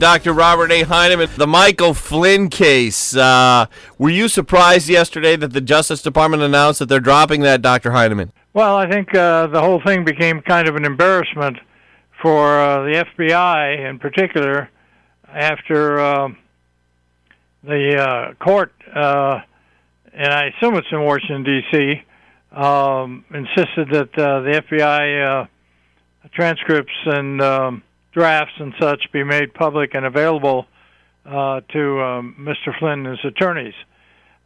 Dr. Robert A. Heineman. The Michael Flynn case. Were you surprised yesterday that the Justice Department announced that they're dropping that, Dr. Heineman? Well, I think the whole thing became kind of an embarrassment for the FBI in particular after the court, and I assume it's in Washington, D.C., insisted that the FBI transcripts and drafts and such be made public and available to Mr. Flynn and his attorneys.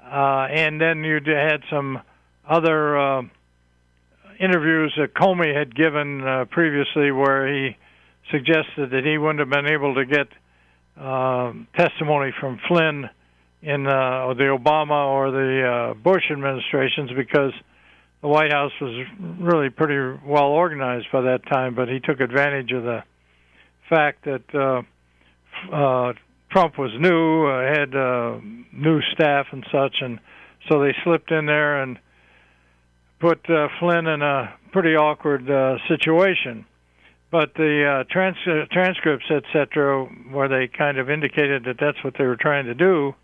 And then you had some other interviews that Comey had given previously where he suggested that he wouldn't have been able to get testimony from Flynn in the Obama or the Bush administrations because the White House was really pretty well organized by that time, but he took advantage of the fact that Trump was new, had new staff and such, and so they slipped in there and put Flynn in a pretty awkward situation. But the transcripts, etc., where they kind of indicated that that's what they were trying to do,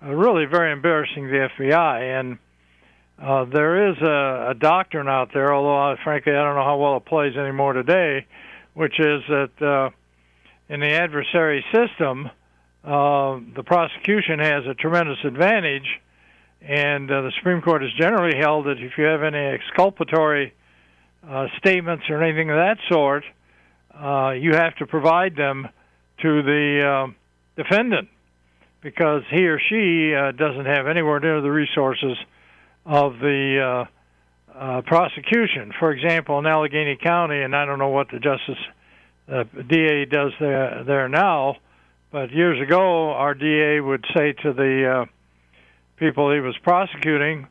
really very embarrassing to the FBI. And there is a doctrine out there, although frankly I don't know how well it plays anymore today, which is that in the adversary system, the prosecution has a tremendous advantage, and the Supreme Court has generally held that if you have any exculpatory statements or anything of that sort, you have to provide them to the defendant because he or she doesn't have anywhere near the resources of the prosecution. For example, in Allegheny County, and I don't know what the DA does there now, but years ago our DA would say to the people he was prosecuting,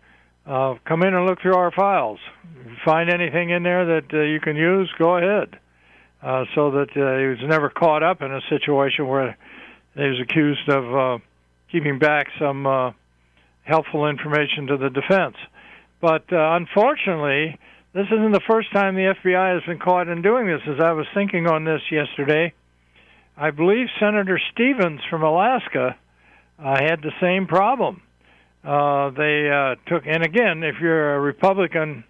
come in and look through our files. If you find anything in there that you can use, go ahead. So that he was never caught up in a situation where he was accused of keeping back some helpful information to the defense. But unfortunately, this isn't the first time the FBI has been caught in doing this. As I was thinking on this yesterday, I believe Senator Stevens from Alaska had the same problem. They took, and again, if you're a Republican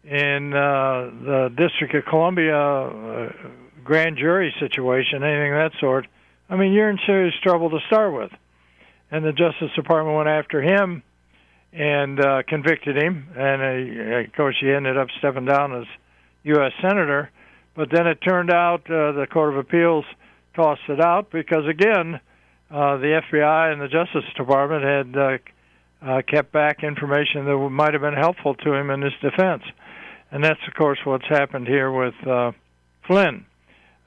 in the District of Columbia grand jury situation, anything of that sort, I mean, you're in serious trouble to start with. And the Justice Department went after him and convicted him, and of course he ended up stepping down as U.S. Senator. But then it turned out the Court of Appeals tossed it out because, again, the FBI and the Justice Department had kept back information that might have been helpful to him in his defense. And that's, of course, what's happened here with Flynn.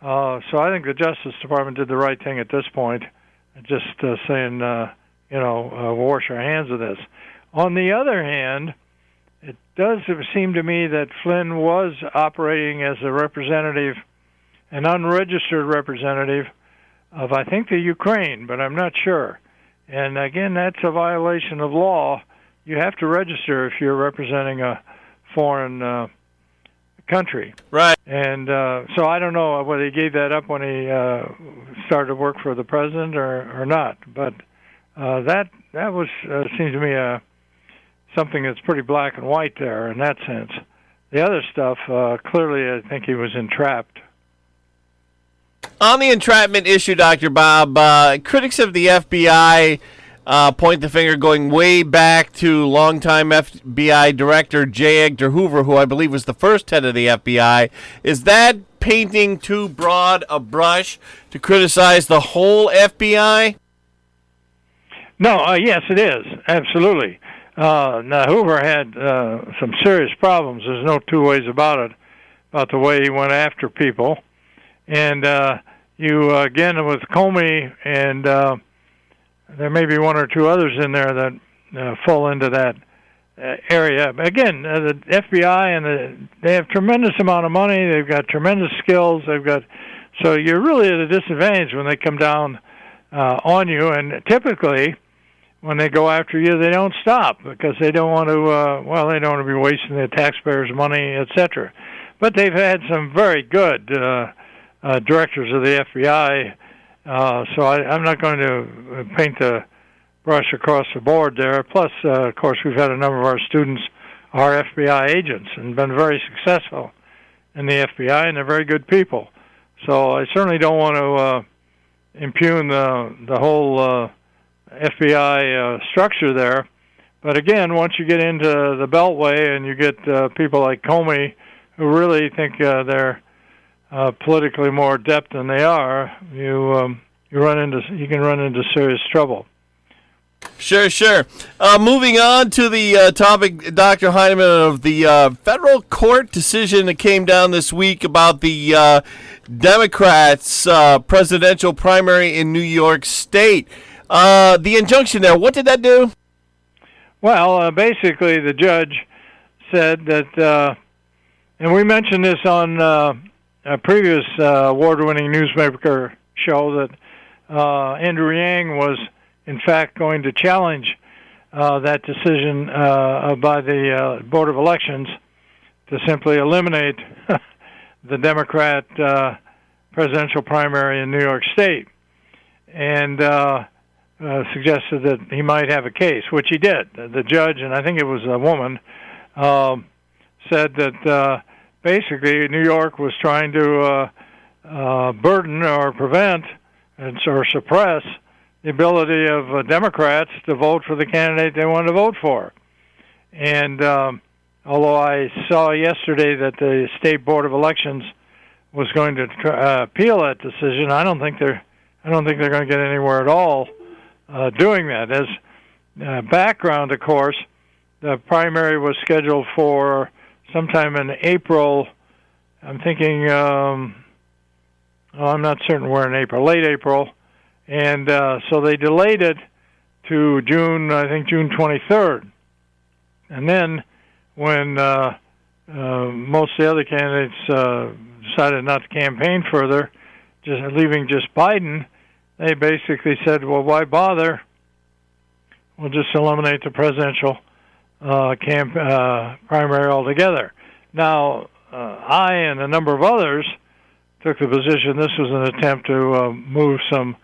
So I think the Justice Department did the right thing at this point, just saying, wash our hands of this. On the other hand, it does seem to me that Flynn was operating as a representative, an unregistered representative of, I think, the Ukraine, but I'm not sure. And again, that's a violation of law. You have to register if you're representing a foreign country. Right. And so I don't know whether he gave that up when he started to work for the president or not. But that was seems to me something that's pretty black and white there in that sense. The other stuff, clearly I think he was entrapped. On the entrapment issue, Dr. Bob, critics of the FBI point the finger going way back to longtime FBI Director J. Edgar Hoover, who I believe was the first head of the FBI. Is that painting too broad a brush to criticize the whole FBI? No, yes, it is. Absolutely. Now, Hoover had some serious problems. There's no two ways about it, about the way he went after people. And you, again, with Comey, and there may be one or two others in there that fall into that area. Again, the FBI, and they have tremendous amount of money. They've got tremendous skills. So you're really at a disadvantage when they come down on you. And typically, when they go after you, they don't stop because they don't want to. They don't want to be wasting the taxpayers' money, etc. But they've had some very good directors of the FBI So I'm not going to paint the brush across the board there. Plus, of course, we've had a number of our students are FBI agents and been very successful in the FBI, and they're very good people. So I certainly don't want to impugn the whole FBI structure there. But again, once you get into the Beltway and you get people like Comey who really think they're politically more adept than they are, you can run into serious trouble. Sure. Moving on to the topic, Dr. Heineman, of the federal court decision that came down this week about the Democrats' presidential primary in New York State. The injunction there, what did that do? Well, basically, the judge said that, and we mentioned this on a previous award-winning Newsmaker show, that Andrew Yang was, in fact, going to challenge that decision by the Board of Elections to simply eliminate the Democrat presidential primary in New York State, and suggested that he might have a case, which he did. The judge, and I think it was a woman, said that basically New York was trying to burden or prevent or suppress the ability of Democrats to vote for the candidate they wanted to vote for. And although I saw yesterday that the State Board of Elections was going to appeal that decision, I don't think they're going to get anywhere at all doing that. As background, of course, the primary was scheduled for sometime in April. I'm thinking, I'm not certain where in April, late April. And so they delayed it to June 23rd. And then when most of the other candidates decided not to campaign further, leaving just Biden, they basically said, well, why bother? We'll just eliminate the presidential primary altogether. Now, I and a number of others took the position this was an attempt to move some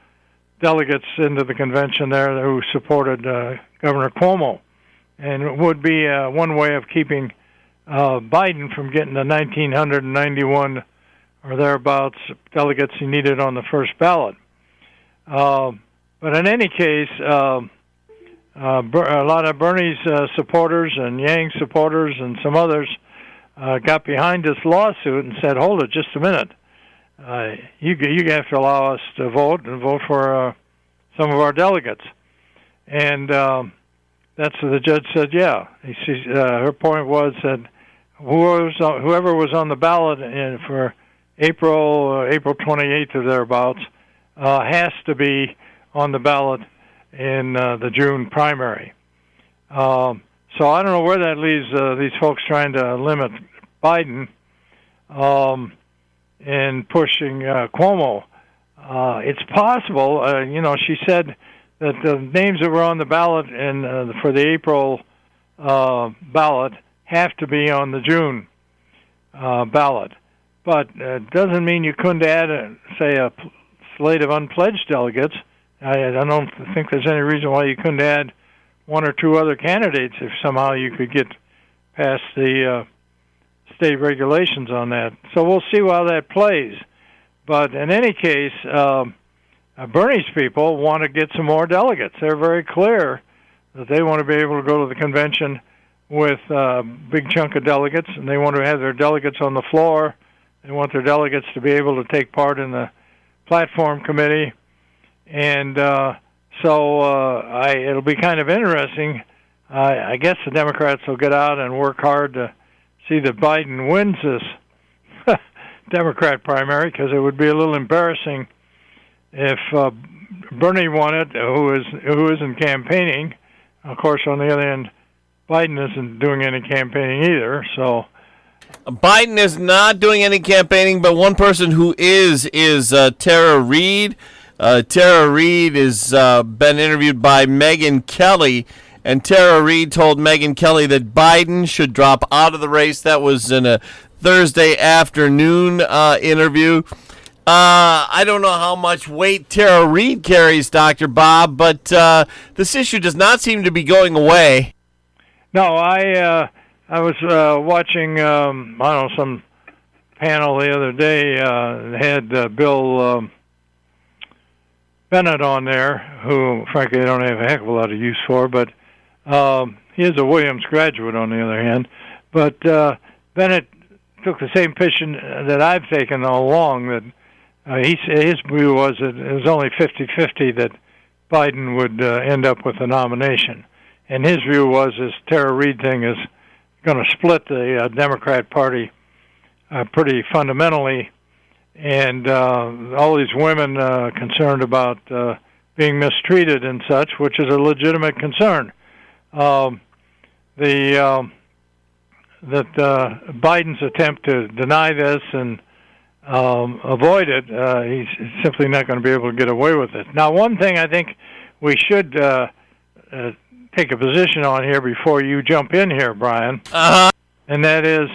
delegates into the convention there who supported Governor Cuomo, and it would be one way of keeping Biden from getting the 1,991 or thereabouts delegates he needed on the first ballot. But in any case, a lot of Bernie's supporters and Yang supporters and some others got behind this lawsuit and said, hold it just a minute. You have to allow us to vote and vote for some of our delegates. And that's what the judge said, yeah. Her point was that whoever was on the ballot for April 28th or thereabouts has to be on the ballot in the June primary. So I don't know where that leaves these folks trying to limit Biden and pushing Cuomo. It's possible, she said that the names that were on the ballot for the April ballot have to be on the June ballot. But it doesn't mean you couldn't add, a slate of unpledged delegates. I don't think there's any reason why you couldn't add one or two other candidates if somehow you could get past the state regulations on that. So we'll see how that plays. But in any case, Bernie's people want to get some more delegates. They're very clear that they want to be able to go to the convention with a big chunk of delegates, and they want to have their delegates on the floor. They want their delegates to be able to take part in the platform committee. And so it'll be kind of interesting. I guess the Democrats will get out and work hard to see that Biden wins this Democrat primary, because it would be a little embarrassing if Bernie won it, who isn't campaigning. Of course, on the other end, Biden isn't doing any campaigning either. So Biden is not doing any campaigning, but one person who is Tara Reid. Tara Reid has been interviewed by Megyn Kelly, and Tara Reid told Megyn Kelly that Biden should drop out of the race. That was in a Thursday afternoon interview. I don't know how much weight Tara Reid carries, Dr. Bob, but this issue does not seem to be going away. No, I was watching I don't know, some panel the other day had Bill Bennett on there, who frankly I don't have a heck of a lot of use for, but he is a Williams graduate on the other hand. But Bennett took the same position that I've taken all along, that his view was that it was only 50-50 that Biden would end up with the nomination. And his view was this Tara Reid thing is going to split the Democrat Party pretty fundamentally, and all these women concerned about being mistreated and such, which is a legitimate concern. That Biden's attempt to deny this and avoid it, he's simply not going to be able to get away with it. Now, one thing I think we should take a position on here before you jump in here, Brian, and that is,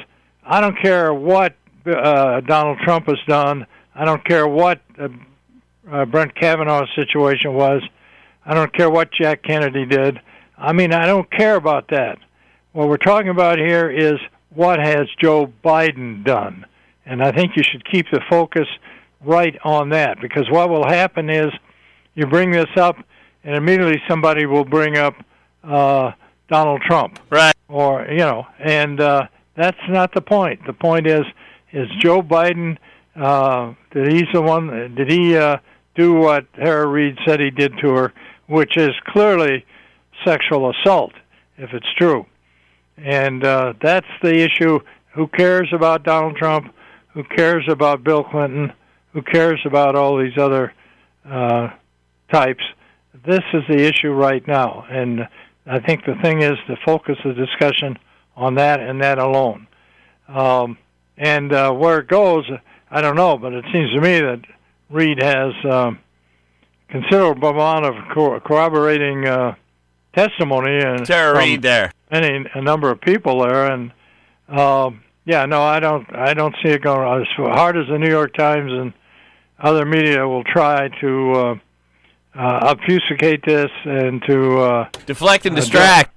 I don't care what Donald Trump has done. I don't care what Brett Kavanaugh's situation was. I don't care what Jack Kennedy did. I mean, I don't care about that. What we're talking about here is what has Joe Biden done. And I think you should keep the focus right on that, because what will happen is you bring this up and immediately somebody will bring up Donald Trump. Right. Or, and that's not the point. The point is Joe Biden, did he do what Tara Reid said he did to her, which is clearly sexual assault, if it's true. And that's the issue. Who cares about Donald Trump? Who cares about Bill Clinton? Who cares about all these other types? This is the issue right now. And I think the thing is to focus the discussion on that and that alone. And where it goes, I don't know, but it seems to me that Reid has considerable amount of corroborating testimony and Tara Reid there. A number of people there, and I don't see it going as hard as the New York Times and other media will try to obfuscate this and to deflect and distract.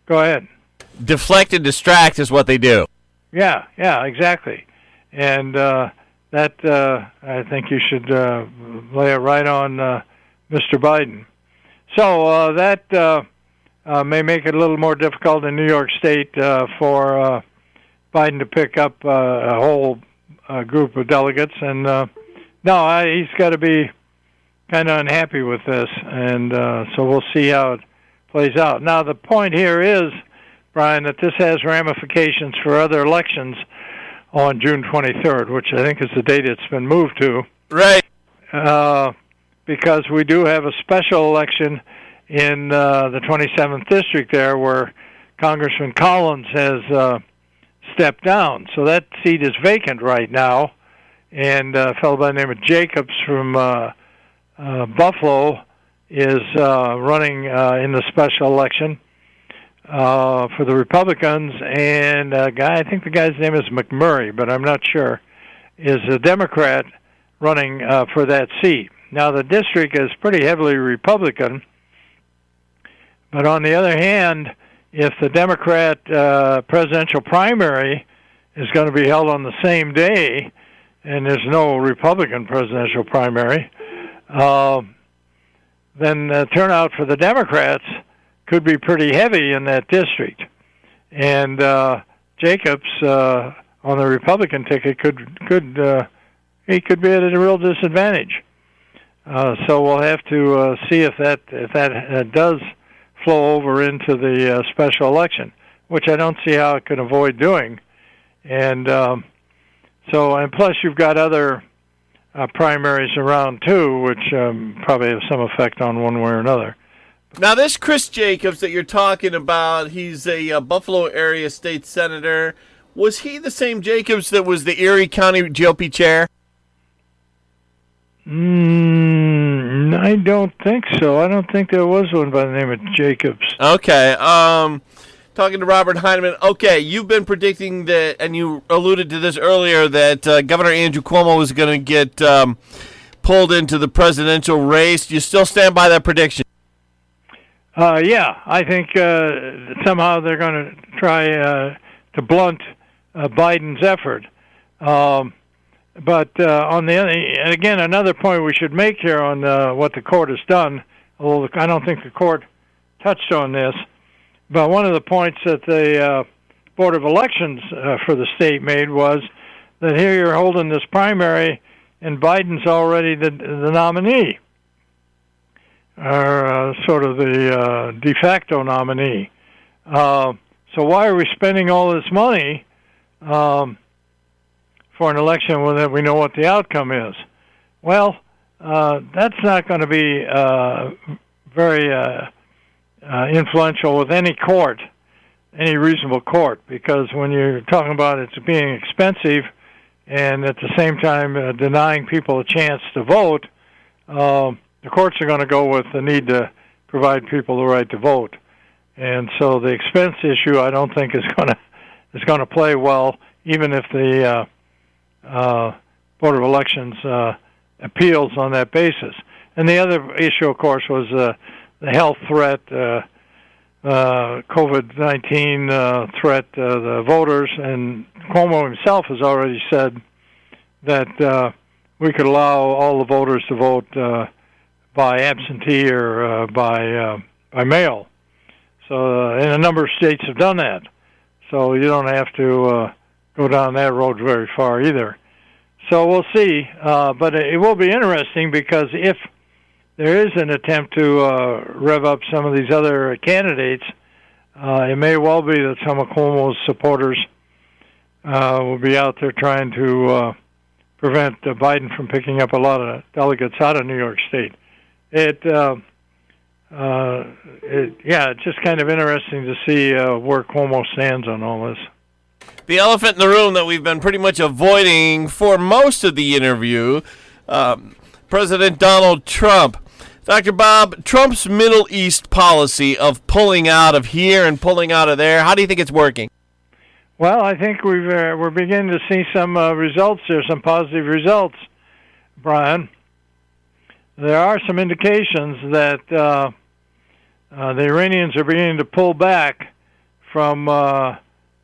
Go ahead. Deflect and distract is what they do. Yeah, exactly. And that I think you should lay it right on Mr. Biden. So that may make it a little more difficult in New York State for Biden to pick up a whole group of delegates. And he's got to be kind of unhappy with this. And so we'll see how it plays out. Now, the point here is, Brian, that this has ramifications for other elections on June 23rd, which I think is the date it's been moved to. Right. Because we do have a special election in the 27th district there where Congressman Collins has stepped down. So that seat is vacant right now. And a fellow by the name of Jacobs from Buffalo is running in the special election for the Republicans. And I think the guy's name is McMurray, but I'm not sure, is a Democrat running for that seat. Now, the district is pretty heavily Republican. But on the other hand, if the Democrat presidential primary is going to be held on the same day, and there's no Republican presidential primary, then the turnout for the Democrats could be pretty heavy in that district. And Jacobs on the Republican ticket could be at a real disadvantage. So we'll have to see if that does flow over into the special election, which I don't see how it can avoid doing. And and plus you've got other primaries around too, which probably have some effect on one way or another. Now, this Chris Jacobs that you're talking about, he's a Buffalo area state senator. Was he the same Jacobs that was the Erie County GOP chair? I don't think so. I don't think there was one by the name of Jacobs. Okay. talking to Robert Heineman. Okay, you've been predicting that, and you alluded to this earlier, that Governor Andrew Cuomo is going to get pulled into the presidential race. Do you still stand by that prediction? Yeah, I think somehow they're going to try to blunt Biden's effort. But on the other, and again, another point we should make here on what the court has done, although I don't think the court touched on this, but one of the points that the Board of Elections for the state made was that here you're holding this primary and Biden's already the nominee, or sort of the de facto nominee. So why are we spending all this money for an election when we know what the outcome is? Well, that's not going to be very influential with any court, any reasonable court, because when you're talking about it being expensive and at the same time denying people a chance to vote, the courts are going to go with the need to provide people the right to vote. And so the expense issue, I don't think is going to play well, even if the Board of Elections appeals on that basis. And the other issue, of course, was the health threat, COVID-19 threat to the voters. And Cuomo himself has already said that we could allow all the voters to vote by absentee or by mail. So, and a number of states have done that. So you don't have to go down that road very far either. So we'll see. But it will be interesting because if there is an attempt to rev up some of these other candidates, it may well be that some of Cuomo's supporters will be out there trying to prevent Biden from picking up a lot of delegates out of New York State. It's just kind of interesting to see where Cuomo stands on all this. The elephant in the room that we've been pretty much avoiding for most of the interview, President Donald Trump. Dr. Bob, Trump's Middle East policy of pulling out of here and pulling out of there, how do you think it's working? Well, I think we're beginning to see some results here, some positive results, Brian. There are some indications that the Iranians are beginning to pull back from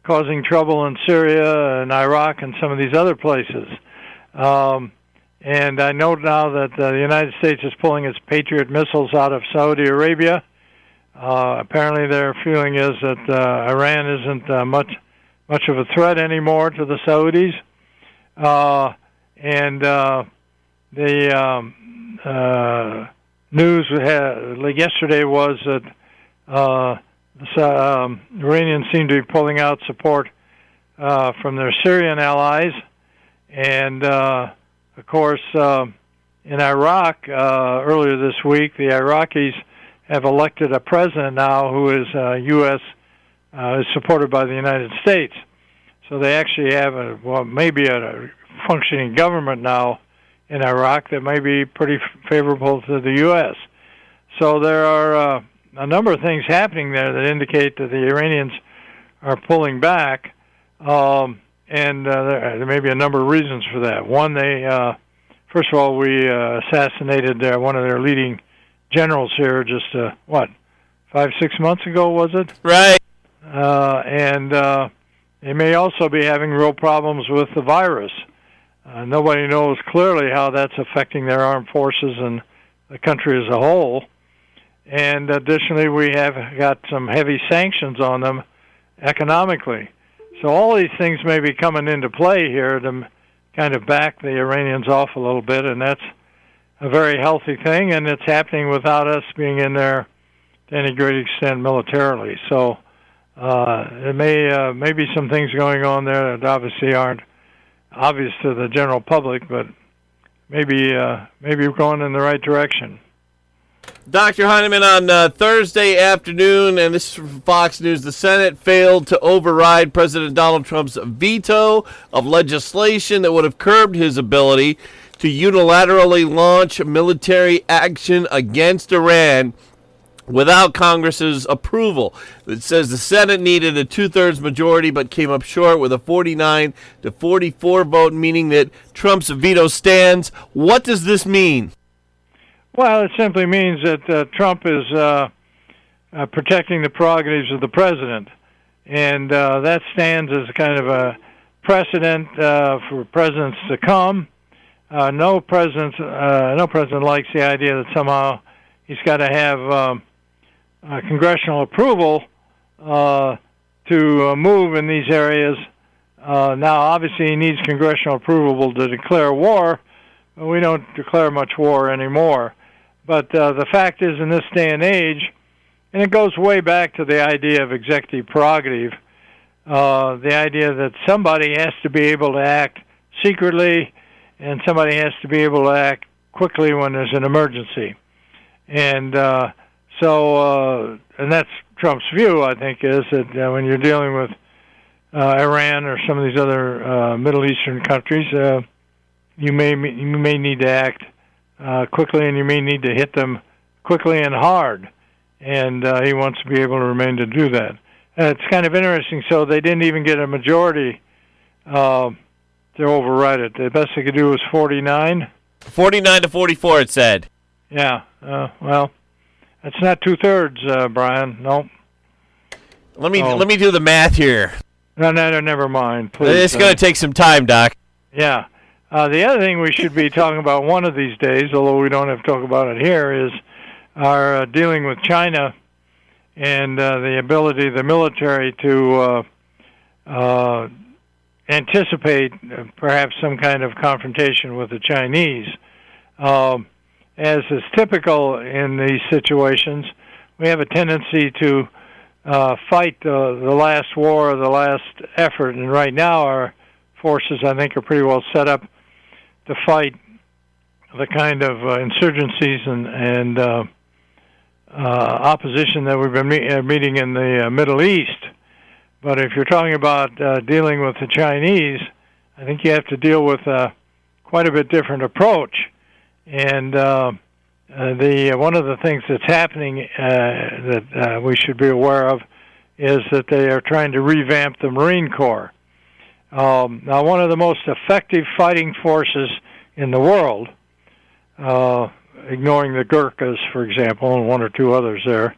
causing trouble in Syria and Iraq and some of these other places. And I know now that the United States is pulling its Patriot missiles out of Saudi Arabia. Apparently their feeling is that Iran isn't much of a threat anymore to the Saudis. The news like yesterday was that Iranians seem to be pulling out support from their Syrian allies. And of course, in Iraq, earlier this week, the Iraqis have elected a president now who is is supported by the United States. So they actually have maybe a functioning government now in Iraq that may be pretty favorable to the U.S. So there are a number of things happening there that indicate that the Iranians are pulling back. And there may be a number of reasons for that. One, first of all, we assassinated one of their leading generals here just, 5-6 months ago, was it? Right. And they may also be having real problems with the virus. Nobody knows clearly how that's affecting their armed forces and the country as a whole. And additionally, we have got some heavy sanctions on them economically. So all these things may be coming into play here to kind of back the Iranians off a little bit, and that's a very healthy thing, and it's happening without us being in there to any great extent militarily. So there may be some things going on there that obviously aren't obvious to the general public, but maybe we're going in the right direction. Dr. Heineman, on Thursday afternoon, and this is from Fox News, the Senate failed to override President Donald Trump's veto of legislation that would have curbed his ability to unilaterally launch military action against Iran without Congress's approval. It says the Senate needed a 2/3 majority but came up short with a 49-44 vote, meaning that Trump's veto stands. What does this mean? Well, it simply means that Trump is protecting the prerogatives of the president, and that stands as kind of a precedent for presidents to come. No president likes the idea that somehow he's got to have congressional approval to move in these areas. Now, obviously, he needs congressional approval to declare war. But we don't declare much war anymore. But the fact is, in this day and age, and it goes way back to the idea of executive prerogative, the idea that somebody has to be able to act secretly and somebody has to be able to act quickly when there's an emergency. And and that's Trump's view, I think, is that when you're dealing with Iran or some of these other Middle Eastern countries, you may need to act quickly, and you may need to hit them quickly and hard. And he wants to be able to remain to do that. It's kind of interesting. So they didn't even get a majority to override it. The best they could do was 49. 49-44, it said. Yeah. Well, that's not 2/3, Brian. No. Let me do the math here. No, never mind. Please. It's going to take some time, Doc. Yeah. The other thing we should be talking about one of these days, although we don't have to talk about it here, is our dealing with China and the ability of the military to anticipate perhaps some kind of confrontation with the Chinese. As is typical in these situations, we have a tendency to fight the last war or the last effort, and right now our forces, I think, are pretty well set up to fight the kind of insurgencies and opposition that we've been meeting in the Middle East. But if you're talking about dealing with the Chinese, I think you have to deal with quite a bit different approach. And one of the things that's happening that we should be aware of is that they are trying to revamp the Marine Corps. Now, one of the most effective fighting forces in the world, ignoring the Gurkhas, for example, and one or two others there,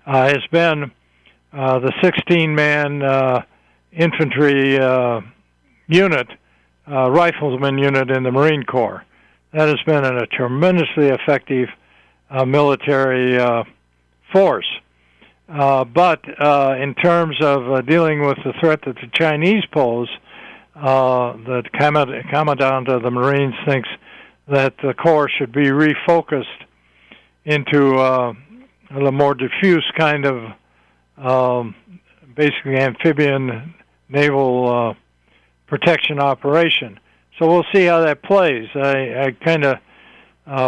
has been the 16-man infantry unit, rifleman unit in the Marine Corps. That has been a tremendously effective military force. But in terms of dealing with the threat that the Chinese pose, the commandant of the Marines thinks that the Corps should be refocused into a more diffuse kind of basically amphibian naval protection operation. So we'll see how that plays. I kind of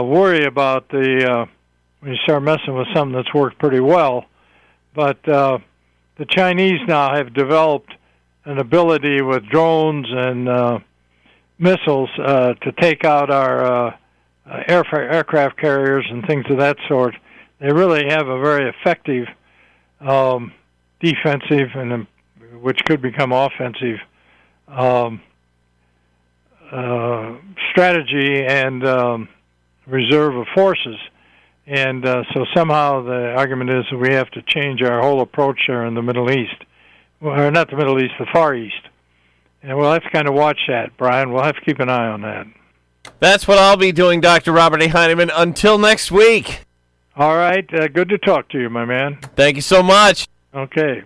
worry about when you start messing with something that's worked pretty well. But the Chinese now have developed an ability with drones and missiles to take out our aircraft carriers and things of that sort. They really have a very effective defensive and which could become offensive strategy and reserve of forces. And so somehow the argument is that we have to change our whole approach there in the Middle East. Well, not the Middle East, the Far East. And we'll have to kind of watch that, Brian. We'll have to keep an eye on that. That's what I'll be doing, Dr. Robert A. Heineman. Until next week. All right. Good to talk to you, my man. Thank you so much. Okay.